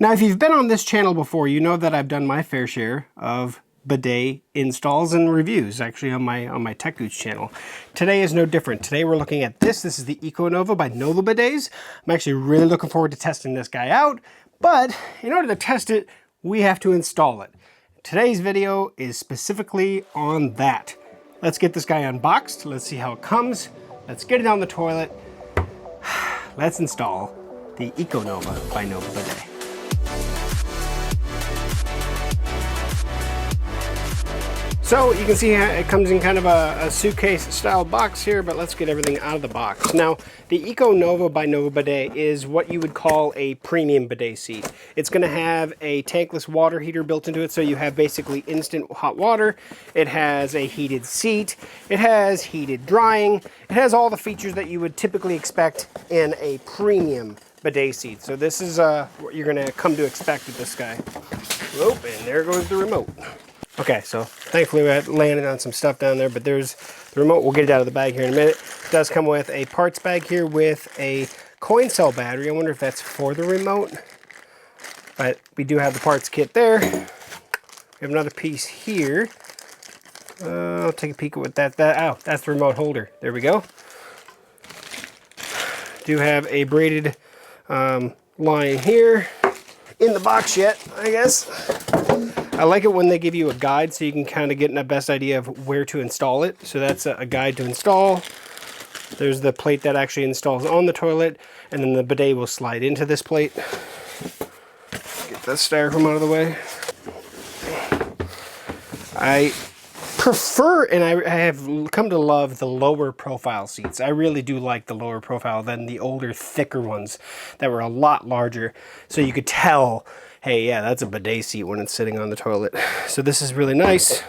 Now, if you've been on this channel before, you know that I've done my fair share of bidet installs and reviews, actually on my Tech Gooch channel. Today is no different. Today we're looking at this. This is the Eco Nove by Nove Bidets. I'm actually really looking forward to testing this guy out, but in order to test it, we have to install it. Today's video is specifically on that. Let's get this guy unboxed. Let's see how it comes. Let's get it on the toilet. Let's install the Eco Nove by Nove Bidet. So you can see it comes in kind of a suitcase style box here, but let's get everything out of the box. Now, the Eco Nove by Nove Bidet is what you would call a premium bidet seat. It's going to have a tankless water heater built into it, so you have basically instant hot water. It has a heated seat. It has heated drying. It has all the features that you would typically expect in a premium bidet seat. So this is what you're going to come to expect with this guy. Oh, and there goes the remote. Okay, so thankfully we landed on some stuff down there, but there's the remote. We'll get it out of the bag here in a minute. It does come with a parts bag here with a coin cell battery. I wonder if that's for the remote, but we do have the parts kit there. We have another piece here. I'll take a peek at what oh, that's the remote holder. There we go. Do have a braided line here. In the box yet, I guess. I like it when they give you a guide so you can kind of get the best idea of where to install it. So that's a guide to install. There's the plate that actually installs on the toilet, and then the bidet will slide into this plate. Get that styrofoam out of the way. I prefer, and I have come to love the lower profile seats. I really do like the lower profile than the older, thicker ones that were a lot larger. So you could tell, hey, yeah, that's a bidet seat when it's sitting on the toilet. So this is really nice.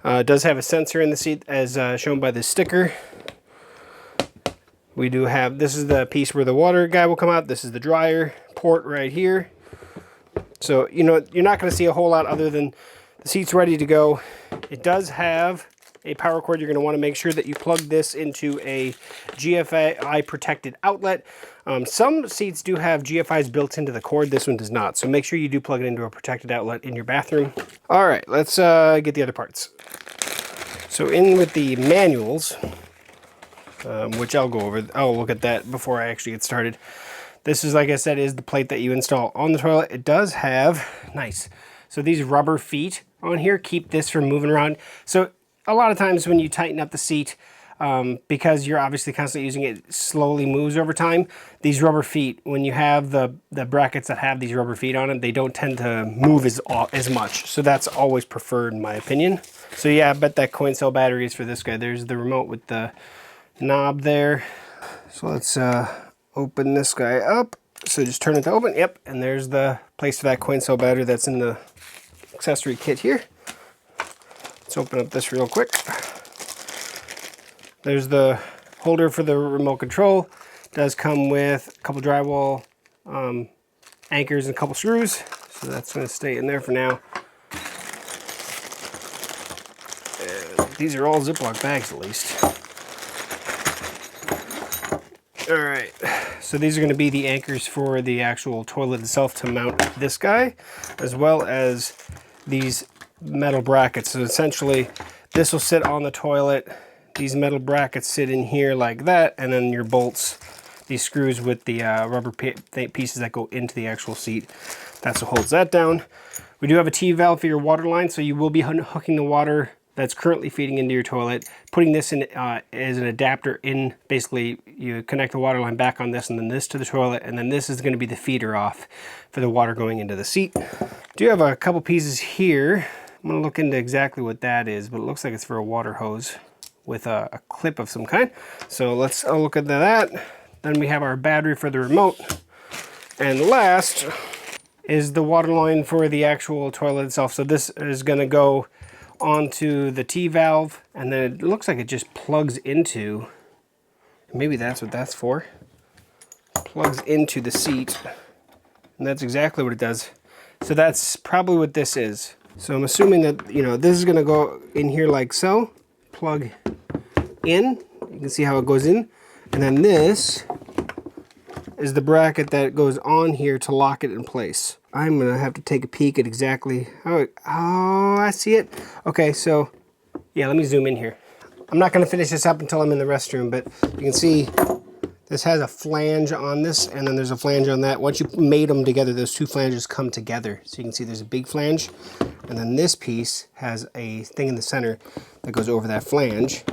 It does have a sensor in the seat as shown by this sticker. We do have, this is the piece where the water guy will come out. This is the dryer port right here. So, you know, you're not going to see a whole lot other than the seat's ready to go. It does have a power cord. You're going to want to make sure that you plug this into a GFI protected outlet. Some seats do have GFIs built into the cord. This one does not. So make sure you do plug it into a protected outlet in your bathroom. All right, let's get the other parts. So in with the manuals, which I'll go over. I'll look at that before I actually get started. This is, like I said, is the plate that you install on the toilet. It does have, nice. So these rubber feet on here keep this from moving around. So a lot of times when you tighten up the seat, because you're obviously constantly using it, it slowly moves over time. These rubber feet, when you have the brackets that have these rubber feet on them, they don't tend to move as much. So that's always preferred in my opinion. So yeah, I bet that coin cell battery is for this guy. There's the remote with the knob there. So let's open this guy up. So just turn it to open. Yep, and there's the place for that coin cell battery that's in the accessory kit here. Let's open up this real quick. There's the holder for the remote control. It does come with a couple drywall anchors and a couple screws. So that's going to stay in there for now. And these are all Ziploc bags at least. All right, so these are going to be the anchors for the actual toilet itself to mount this guy, as well as these metal brackets. So essentially, this will sit on the toilet. These metal brackets sit in here like that, and then your bolts, these screws with the rubber pieces that go into the actual seat. That's what holds that down. We do have a T-valve for your water line, so you will be hooking the water that's currently feeding into your toilet, putting this in as an adapter in. Basically, you connect the water line back on this and then this to the toilet, and then this is going to be the feeder off for the water going into the seat. Do have a couple pieces here. I'm going to look into exactly what that is, but it looks like it's for a water hose with a clip of some kind. So let's look at that. Then we have our battery for the remote. And last is the water line for the actual toilet itself. So this is going to go onto the T-valve, and then it looks like it just plugs into, maybe that's what that's for, plugs into the seat, and that's exactly what it does. So that's probably what this is. So I'm assuming that, you know, this is going to go in here like so, plug in, you can see how it goes in, and then this is the bracket that goes on here to lock it in place. I'm gonna have to take a peek at exactly how I see it. Okay, so yeah, let me zoom in here. I'm not gonna finish this up until I'm in the restroom, but you can see this has a flange on this, and then there's a flange on that. Once you made them together, those two flanges come together. So you can see there's a big flange, and then this piece has a thing in the center that goes over that flange,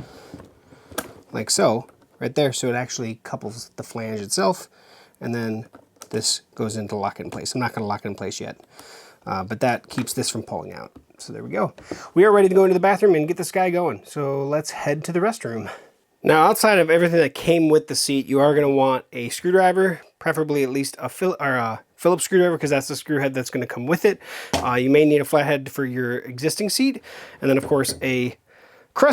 like so, right there. So it actually couples the flange itself, and then this goes into lock it in place. I'm not gonna lock it in place yet, but that keeps this from pulling out. So there we go. We are ready to go into the bathroom and get this guy going. So let's head to the restroom. Now, outside of everything that came with the seat, you are going to want a screwdriver, preferably at least a Phillips screwdriver, because that's the screw head that's going to come with it. You may need a flathead for your existing seat, and then of course a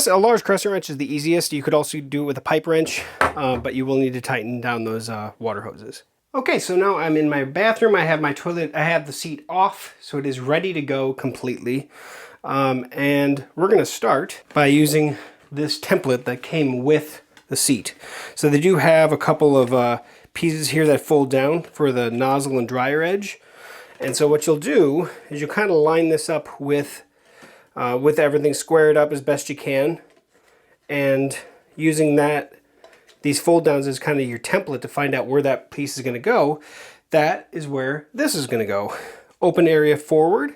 large crescent wrench is the easiest. You could also do it with a pipe wrench, but you will need to tighten down those water hoses. Okay, so now I'm in my bathroom. I have my toilet. I have the seat off, so it is ready to go completely. And we're going to start by using this template that came with the seat. So they do have a couple of pieces here that fold down for the nozzle and dryer edge. And so what you'll do is you'll kind of line this up with everything squared up as best you can. And using these fold downs as kind of your template to find out where that piece is going to go, that is where this is going to go. Open area forward,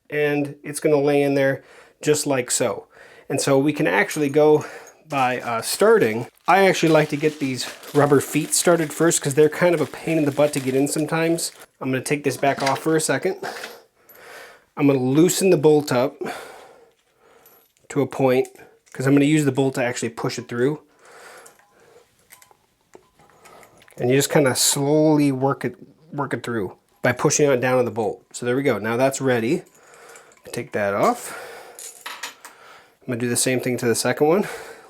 and it's going to lay in there just like so. And so we can actually go by starting. I actually like to get these rubber feet started first because they're kind of a pain in the butt to get in sometimes. I'm going to take this back off for a second. I'm going to loosen the bolt up to a point because I'm going to use the bolt to actually push it through. And you just kind of slowly work it through by pushing it down on the bolt. So there we go. Now that's ready. Take that off. I'm going to do the same thing to the second one.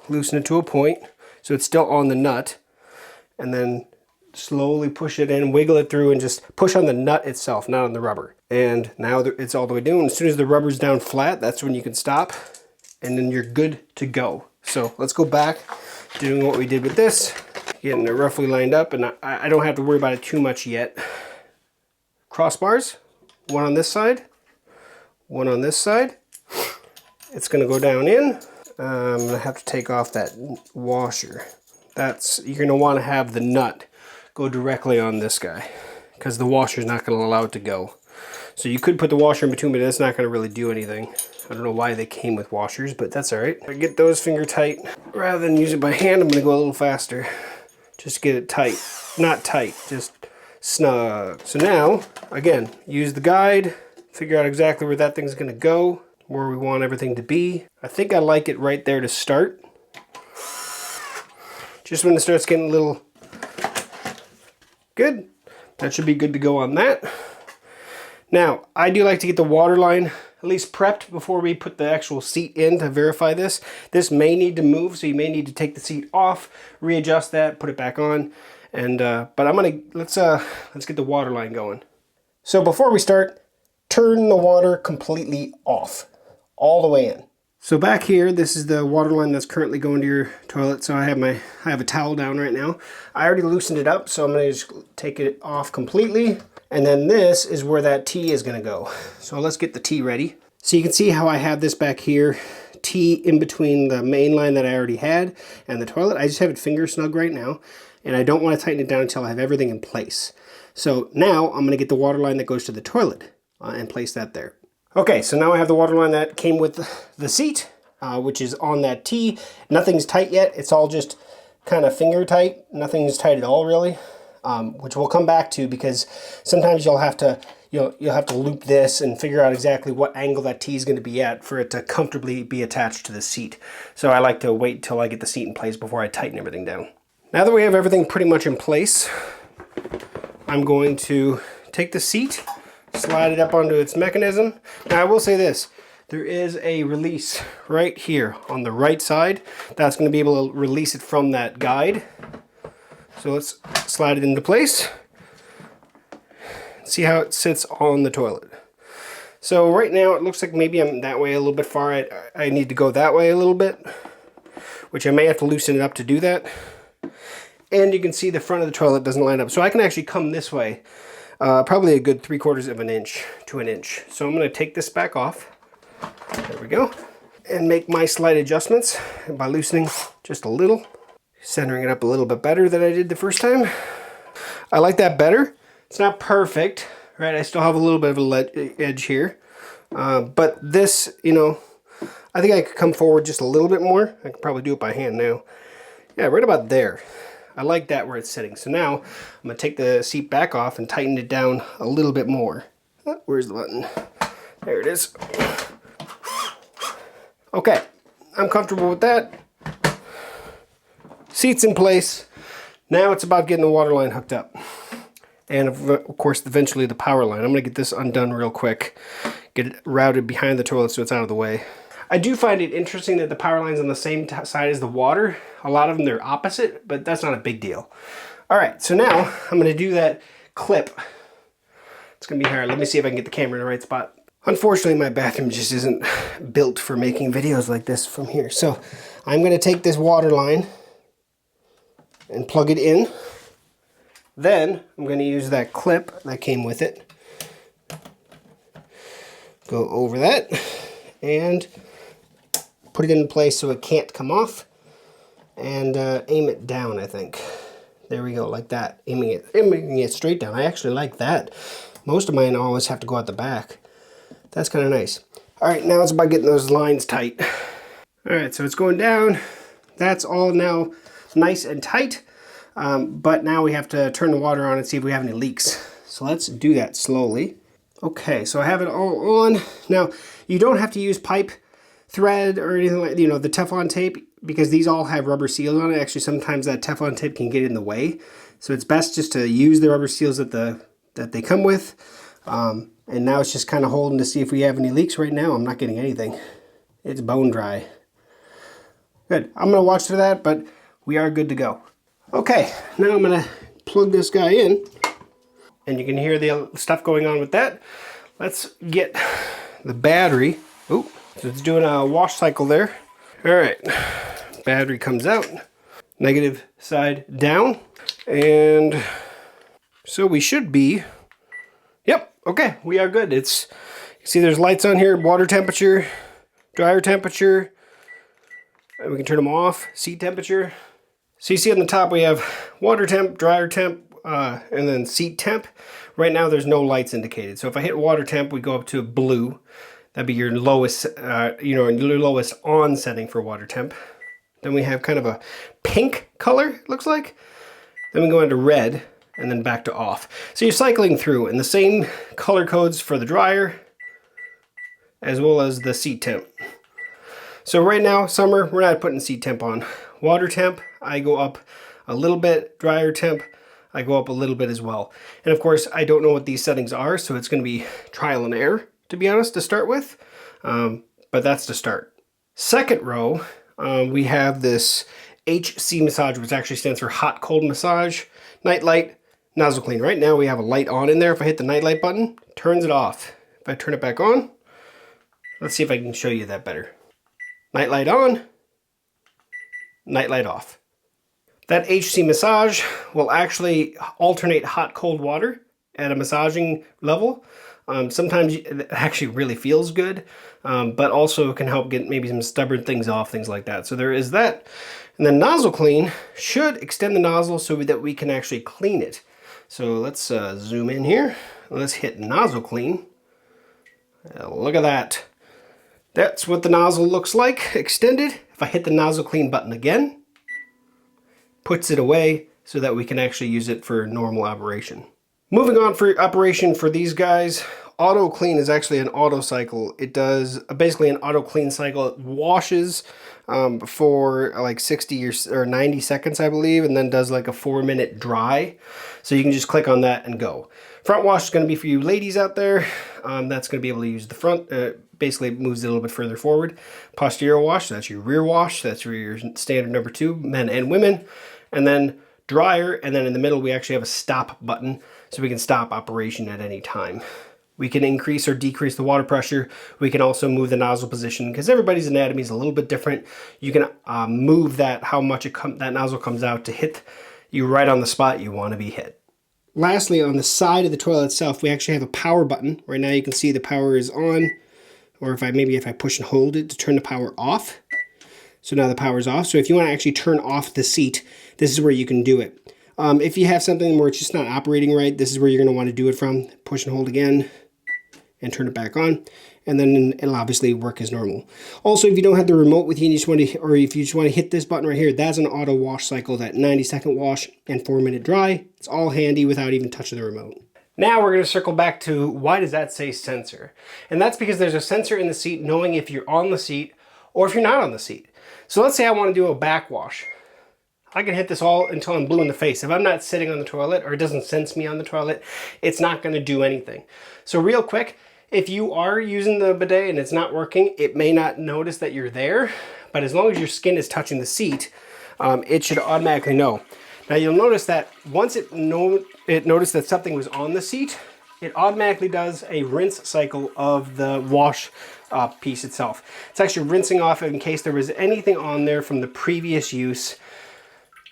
Loosen it to a point so it's still on the nut, and then slowly push it in, wiggle it through, and just push on the nut itself, not on the rubber. And now it's all the way down. As soon as the rubber's down flat, that's when you can stop, and then you're good to go. So let's go back doing what we did with this, getting it roughly lined up, and I don't have to worry about it too much yet. Crossbars, one on this side, one on this side. It's going to go down in. I'm going to have to take off that washer. You're going to want to have the nut go directly on this guy because the washer is not going to allow it to go. So you could put the washer in between, but that's not going to really do anything. I don't know why they came with washers, but that's all right. I get those finger tight. Rather than use it by hand, I'm going to go a little faster. Just get it tight. Not tight, just snug. So now, again, use the guide, figure out exactly where that thing's going to go, where we want everything to be. I think I like it right there to start. Just when it starts getting a little good, that should be good to go on that. Now, I do like to get the water line at least prepped before we put the actual seat in to verify this. This may need to move, so you may need to take the seat off, readjust that, put it back on, and but let's get the water line going. So before we start, turn the water completely off, all the way in. So back here, this is the water line that's currently going to your toilet. So I have a towel down right now. I already loosened it up, so I'm going to just take it off completely. And then this is where that T is going to go. So let's get the T ready. So you can see how I have this back here, T in between the main line that I already had and the toilet. I just have it finger snug right now, and I don't want to tighten it down until I have everything in place. So now I'm going to get the water line that goes to the toilet and place that there. Okay, so now I have the water line that came with the seat, which is on that T. Nothing's tight yet. It's all just kind of finger tight. Nothing's tight at all, really, which we'll come back to because sometimes you'll have to loop this and figure out exactly what angle that T is going to be at for it to comfortably be attached to the seat. So I like to wait till I get the seat in place before I tighten everything down. Now that we have everything pretty much in place, I'm going to take the seat, slide it up onto its mechanism. Now I will say this, there is a release right here on the right side that's going to be able to release it from that guide. So let's slide it into place. See how it sits on the toilet. So right now it looks like maybe I'm that way a little bit far. I need to go that way a little bit, which I may have to loosen it up to do that. and you can see the front of the toilet doesn't line up. So I can actually come this way, probably a good 3/4 of an inch to an inch. So I'm going to take this back off. There we go. And make my slight adjustments by loosening just a little, centering it up a little bit better than I did the first time. I like that better. It's not perfect, right? I still have a little bit of a edge here. But this, you know, I think I could come forward just a little bit more. I could probably do it by hand now. Yeah, right about there. I like that where it's sitting. So now I'm going to take the seat back off and tighten it down a little bit more. Oh, where's the button? There it is. Okay, I'm comfortable with that. Seat's in place. Now it's about getting the water line hooked up. And of course, eventually the power line. I'm going to get this undone real quick. Get it routed behind the toilet so it's out of the way. I do find it interesting that the power line's on the same side as the water. A lot of them, they're opposite, but that's not a big deal. All right, so now I'm going to do that clip. It's going to be hard. Let me see if I can get the camera in the right spot. Unfortunately, my bathroom just isn't built for making videos like this from here. So I'm going to take this water line and plug it in. Then I'm going to use that clip that came with it. Go over that and put it in place so it can't come off. And aim it down, I think. There we go, like that. Aiming it straight down. I actually like that. Most of mine always have to go out the back. That's kind of nice. All right, now it's about getting those lines tight. All right, so it's going down. That's all now nice and tight. But now we have to turn the water on and see if we have any leaks. So let's do that slowly. Okay, so I have it all on. Now, you don't have to use pipe thread or anything like, you know, the Teflon tape, because these all have rubber seals on it. Actually, sometimes that Teflon tape can get in the way. So it's best just to use the rubber seals that they come with. And now it's just kind of holding to see if we have any leaks. Right now, I'm not getting anything. It's bone dry. Good. I'm going to watch for that, but we are good to go. Okay, now I'm going to plug this guy in. And you can hear the stuff going on with that. Let's get the battery. Oh, so it's doing a wash cycle there. All right, battery comes out. Negative side down. And so we should be, yep, okay, we are good. It's, you see there's lights on here, water temperature, dryer temperature. And we can turn them off, seat temperature. So you see on the top we have water temp, dryer temp, and then seat temp. Right now there's no lights indicated. So if I hit water temp, we go up to blue. That'd be your lowest, your lowest on setting for water temp. Then we have kind of a pink color, it looks like. Then we go into red and then back to off. So you're cycling through, and the same color codes for the dryer as well as the seat temp. So right now, summer, we're not putting seat temp on. Water temp, I go up a little bit. Dryer temp, I go up a little bit as well. And of course, I don't know what these settings are, so it's going to be trial and error, to be honest, to start with. But that's to start. Second row, we have this HC massage, which actually stands for hot cold massage, night light, nozzle clean. Right now we have a light on in there. If I hit the night light button, turns it off. If I turn it back on, let's see if I can show you that better. Night light on, night light off. That HC massage will actually alternate hot cold water at a massaging level. Sometimes it actually really feels good, but also can help get maybe some stubborn things off, things like that. So there is that. And then nozzle clean should extend the nozzle so that we can actually clean it. So let's zoom in here. Let's hit nozzle clean. Look at that. That's what the nozzle looks like extended. If I hit the nozzle clean button again, puts it away so that we can actually use it for normal operation. Moving on for operation for these guys, auto clean is actually an auto cycle. It does basically an auto clean cycle. It washes for like 60 or 90 seconds, I believe, and then does like a 4-minute dry. So you can just click on that and go. Front wash is going to be for you ladies out there. That's going to be able to use the front. Basically, it moves it a little bit further forward. Posterior wash, that's your rear wash. That's your standard number 2, men and women. And then dryer, and then in the middle we actually have a stop button, so we can stop operation at any time. We can increase or decrease the water pressure. We can also move the nozzle position, because everybody's anatomy is a little bit different. You can move that, how much that nozzle comes out to hit, you right on the spot you want to be hit. Lastly, on the side of the toilet itself, we actually have a power button. Right now you can see the power is on, or if I push and hold it to turn the power off. So now the power is off. So if you want to actually turn off the seat, this is where you can do it. If you have something where it's just not operating right, this is where you're going to want to do it from. Push and hold again and turn it back on. And then it'll obviously work as normal. Also, if you don't have the remote with you and you just want to, or if you just want to hit this button right here, that's an auto wash cycle, that 90-second wash and 4-minute dry. It's all handy without even touching the remote. Now we're going to circle back to why does that say sensor? And that's because there's a sensor in the seat knowing if you're on the seat or if you're not on the seat. So let's say I want to do a backwash. I can hit this all until I'm blue in the face. If I'm not sitting on the toilet or it doesn't sense me on the toilet, it's not going to do anything. So real quick, if you are using the bidet and it's not working, it may not notice that you're there, but as long as your skin is touching the seat, it should automatically know. Now you'll notice that once it noticed that something was on the seat, it automatically does a rinse cycle of the wash piece itself. It's actually rinsing off in case there was anything on there from the previous use.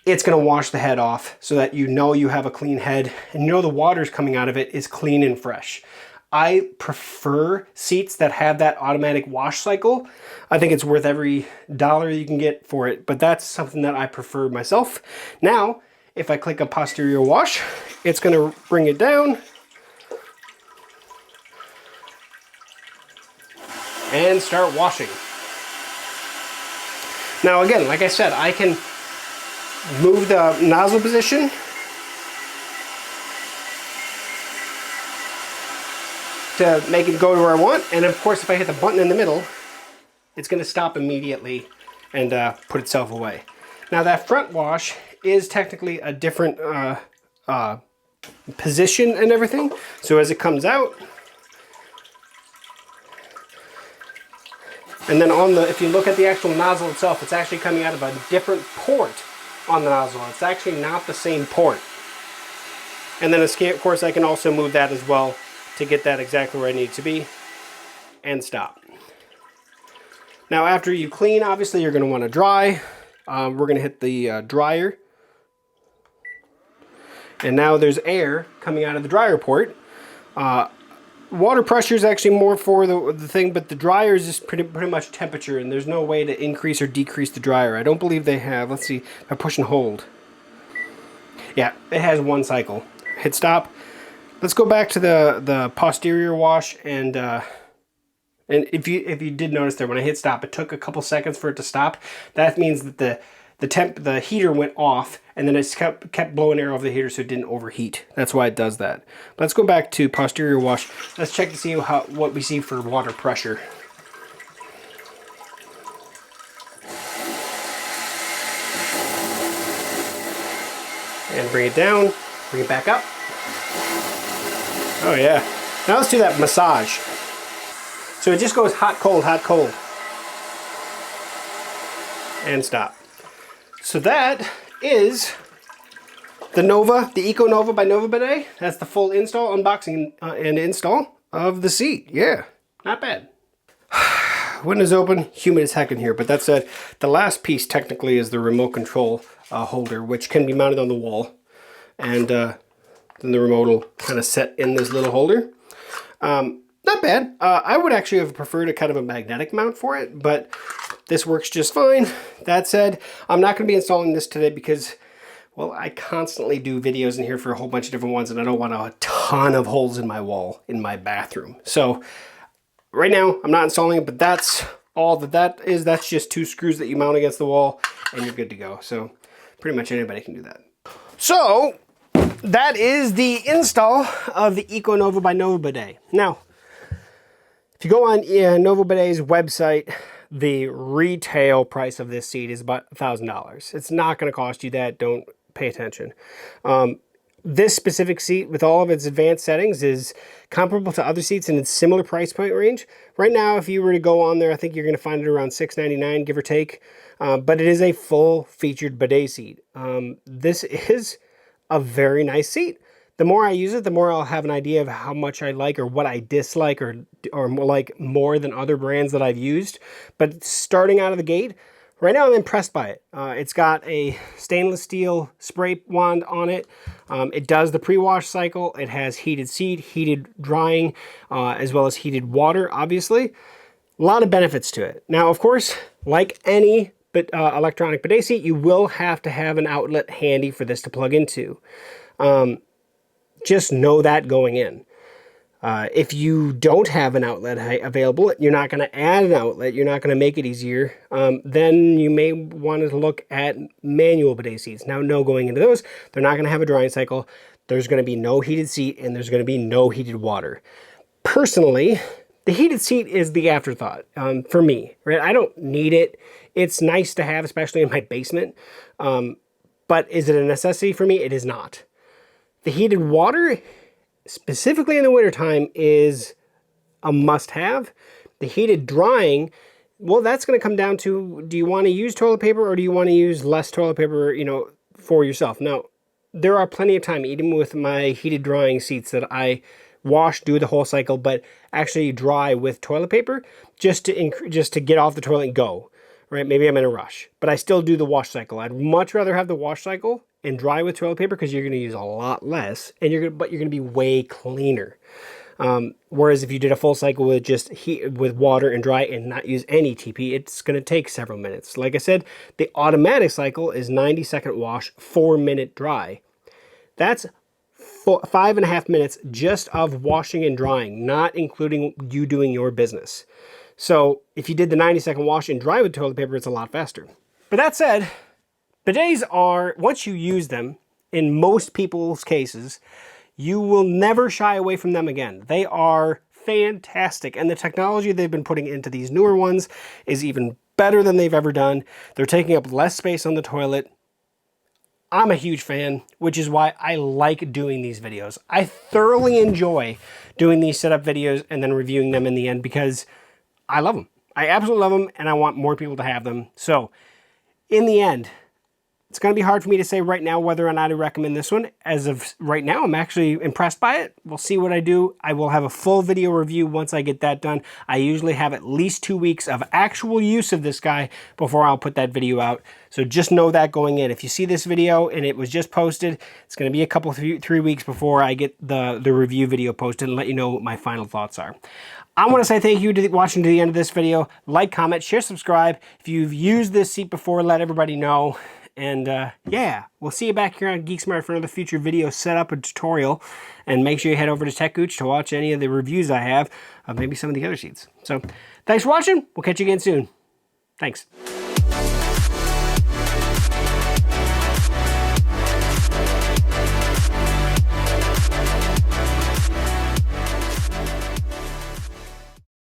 It's going to wash the head off so that you know you have a clean head and you know the water's coming out of it is clean and fresh. I prefer seats that have that automatic wash cycle. I think it's worth every dollar you can get for it, but that's something that I prefer myself. Now, if I click a posterior wash, it's going to bring it down and start washing. Now again, like I said, I can move the nozzle position to make it go to where I want, and of course if I hit the button in the middle, it's going to stop immediately and put itself away. Now that front wash is technically a different position and everything, so as it comes out, and then on the, if you look at the actual nozzle itself, it's actually coming out of a different port on the nozzle. It's actually not the same port. And then of course I can also move that as well to get that exactly where I need it to be and stop. Now after you clean, obviously you're going to want to dry. We're going to hit the dryer. And now there's air coming out of the dryer port. Water pressure is actually more for the thing, but the dryer is just pretty much temperature, and there's no way to increase or decrease the dryer. I don't believe they have. Let's see, if I push and hold. Yeah, it has one cycle. Hit stop. Let's go back to the posterior wash, and if you did notice there, when I hit stop, it took a couple seconds for it to stop. That means that the heater went off, and then it kept blowing air over the heater so it didn't overheat. That's why it does that. But let's go back to posterior wash. Let's check to see what we see for water pressure. And bring it down, bring it back up. Oh yeah. Now let's do that massage. So it just goes hot, cold, and stop. So that is the Eco Nove by Nove Bidet. That's the full install, unboxing, and install of the seat. Yeah, not bad. Windows open, humid as heck in here, but that said, the last piece technically is the remote control holder, which can be mounted on the wall. And then the remote will kind of set in this little holder. Not bad. I would actually have preferred a kind of a magnetic mount for it, but this works just fine. That said, I'm not going to be installing this today because, well, I constantly do videos in here for a whole bunch of different ones, and I don't want a ton of holes in my wall in my bathroom. So right now, I'm not installing it, but that's all that is. That's just 2 screws that you mount against the wall, and you're good to go. So pretty much anybody can do that. So that is the install of the Eco Nove by Nove Bidet. Now, if you go on Nove Bidet's website, the retail price of this seat is about $1,000. It's not going to cost you that. Don't pay attention. This specific seat, with all of its advanced settings, is comparable to other seats in its similar price point range. Right now, if you were to go on there, I think you're going to find it around $6.99, give or take. But it is a full-featured bidet seat. This is a very nice seat. The more I use it, the more I'll have an idea of how much I like or what I dislike or like more than other brands that I've used. But starting out of the gate, Right now I'm impressed by it. It's got a stainless steel spray wand on it. It does the pre-wash cycle. It has heated seat, heated drying, as well as heated water, obviously. A lot of benefits to it. Now, of course, like any electronic bidet seat, you will have to have an outlet handy for this to plug into. Just know that going in. If you don't have an outlet available, you're not going to add an outlet, you're not going to make it easier, then you may want to look at manual bidet seats. Now, no, going into those, they're not going to have a drying cycle, there's going to be no heated seat, and there's going to be no heated water. Personally, the heated seat is the afterthought for me, right? I don't need it. It's nice to have, especially in my basement, but is it a necessity for me? It is not. The heated water, specifically in the wintertime, is a must-have. The heated drying, well, that's going to come down to, do you want to use toilet paper or do you want to use less toilet paper, you know, for yourself? Now, there are plenty of time, even with my heated drying seats, that I wash, do the whole cycle, but actually dry with toilet paper just to get off the toilet and go, right? Maybe I'm in a rush, but I still do the wash cycle. I'd much rather have the wash cycle and dry with toilet paper because you're going to use a lot less, and you're going to be way cleaner. Whereas if you did a full cycle with just heat with water and dry and not use any TP, it's going to take several minutes. Like I said, the automatic cycle is 90-second wash, 4-minute dry. That's 5.5 minutes just of washing and drying, not including you doing your business. So if you did the 90-second wash and dry with toilet paper, it's a lot faster. But that said, bidets are, once you use them, in most people's cases, you will never shy away from them again. They are fantastic, and the technology they've been putting into these newer ones is even better than they've ever done. They're taking up less space on the toilet. I'm a huge fan, which is why I like doing these videos. I thoroughly enjoy doing these setup videos and then reviewing them in the end because I love them. I absolutely love them, and I want more people to have them. So, in the end, it's going to be hard for me to say right now whether or not I recommend this one. As of right now, I'm actually impressed by it. We'll see what I do. I will have a full video review once I get that done. I usually have at least 2 weeks of actual use of this guy before I'll put that video out. So just know that going in. If you see this video and it was just posted, it's going to be a couple, 3 weeks before I get the review video posted and let you know what my final thoughts are. I want to say thank you to watching to the end of this video. Like, comment, share, subscribe. If you've used this seat before, let everybody know. And yeah, we'll see you back here on GeekSmart for another future video setup and tutorial. And make sure you head over to Tech Gooch to watch any of the reviews I have of maybe some of the other seats. So thanks for watching. We'll catch you again soon. Thanks.